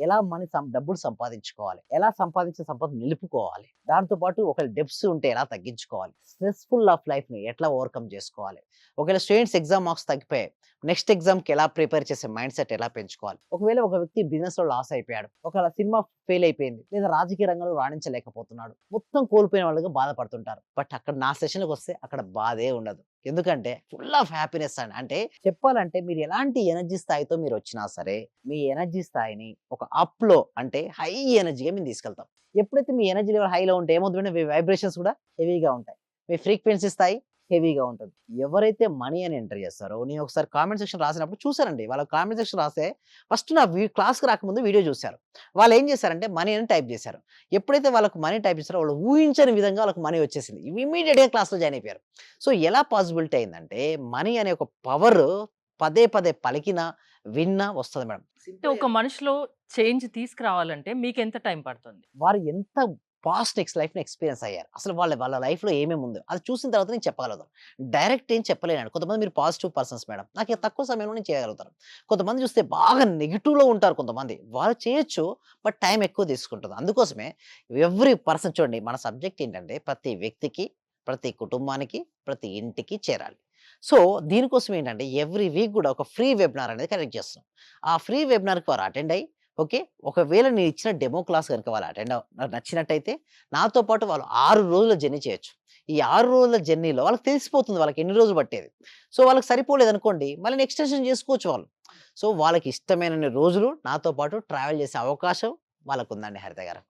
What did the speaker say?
ఎలా డబ్బులు సంపాదించుకోవాలి, ఎలా సంపాదించిన సంపద నిలుపుకోవాలి, దాంతో పాటు ఒకవేళ డెబ్ట్స్ ఉంటే ఎలా తగ్గించుకోవాలి, స్ట్రెస్ఫుల్ ఆఫ్ లైఫ్ని ఎట్లా ఓవర్కమ్ చేసుకోవాలి, ఒకవేళ స్టూడెంట్స్ ఎగ్జామ్ మార్క్స్ తగ్గిపోయాయి, నెక్స్ట్ ఎగ్జామ్కి ఎలా ప్రిపేర్ చేసే మైండ్ సెట్ ఎలా పెంచుకోవాలి, ఒకవేళ ఒక వ్యక్తి బిజినెస్లో లాస్ అయిపోయాడు, ఒకవేళ సినిమా ఫెయిల్ అయిపోయింది, లేదా రాజకీయ రంగంలో రాణించలేకపోతున్నాడు, మొత్తం కోల్పోయిన వాళ్ళుగా బాధపడుతుంటారు. బట్ అక్కడ నా సెషన్కి వస్తే అక్కడ బాధే ఉండదు. ఎందుకంటే ఫుల్ ఆఫ్ హ్యాపీనెస్ అండి. అంటే చెప్పాలంటే మీరు ఎలాంటి ఎనర్జీ స్థాయితో మీరు వచ్చినా సరే, మీ ఎనర్జీ స్థాయిని ఒక అప్‌లో అంటే హై ఎనర్జీగా మేము తీసుకెళ్తాం. ఎప్పుడైతే మీ ఎనర్జీ లెవెల్ హైలో ఉంటే ఏమవుతుందంటే మీ వైబ్రేషన్స్ కూడా హెవీగా ఉంటాయి. మీ ఫ్రీక్వెన్సీ స్థాయి హెవీగా ఉంటుంది. ఎవరైతే మనీ అని ఎంటర్ చేస్తారో నేను ఒకసారి కామెంట్ సెక్షన్ రాసినప్పుడు చూసానండి. వాళ్ళ కామెంట్ సెక్షన్ రాస్తే ఫస్ట్ నా క్లాస్‌కి రాకముందు వీడియో చూసారు. వాళ్ళు ఏం చేశారంటే మనీ అని టైప్ చేశారు. ఎప్పుడైతే వాళ్ళకి మనీ టైప్ చేసారో వాళ్ళు ఊహించని విధంగా వాళ్ళకి మనీ వచ్చేసింది. ఇమ్మీడియేట్‌గా క్లాస్‌లో జాయిన్ అయిపోయారు. సో, ఎలా పాసిబిలిటీ అయిందంటే మనీ అనే ఒక పవర్ పదే పదే పలికినా, విన్నా వస్తది మేడం. అంటే ఒక మనిషిలో చేంజ్ తీసుకురావాలంటే మీకెంత టైం పడుతుంది? వారు ఎంత పాస్ట్ లైఫ్‌ని ఎక్స్‌పీరియన్స్ అయ్యారు. అసలు వాళ్ళ లైఫ్‌లో ఏమేముందో అది చూసిన తర్వాత నేను చెప్పగలుగుతాను. డైరెక్ట్ ఏం చెప్పలేనండి. కొంతమంది మీరు పాజిటివ్ పర్సన్స్ మేడం. నాకు తక్కువ సమయంలో నేను చేయగలుగుతాను. కొంతమంది చూస్తే బాగా నెగెటివ్‌లో ఉంటారు కొంతమంది. వాళ్ళు చేయొచ్చు. బట్ టైం ఎక్కువ తీసుకుంటుంది. అందుకోసమే ఎవ్రి పర్సన్ చూడండి మన సబ్జెక్ట్ ఏంటంటే ప్రతి వ్యక్తికి, ప్రతి కుటుంబానికి, ప్రతి ఇంటికి చేరాలి. సో, దీనికోసం ఏంటంటే ఎవ్రి వీక్ కూడా ఒక ఫ్రీ వెబినార్ అనేది కండక్ట్ చేస్తున్నాం. ఆ ఫ్రీ వెబినార్‌కి వారు అటెండ్ అయ్యి ఓకే. ఒకవేళ నేనిచ్చిన డెమో క్లాస్ గనుక వాళ్ళు నాకు నచ్చినట్టయితే, నాతో పాటు వాళ్ళు 6 రోజుల జర్నీ చేయొచ్చు. ఈ 6 రోజుల జర్నీలో వాళ్ళకి తెలిసిపోతుంది వాళ్ళకి ఎన్ని రోజులు పట్టేది. సో, వాళ్ళకి సరిపోలేదనుకోండి, మళ్ళీ ఎక్స్‌టెన్షన్ చేసుకోవచ్చు వాళ్ళు. సో, వాళ్ళకి ఇష్టమైనన్ని రోజులు నాతో పాటు ట్రావెల్ చేసే అవకాశం వాళ్ళకుందండి హరిత గారు.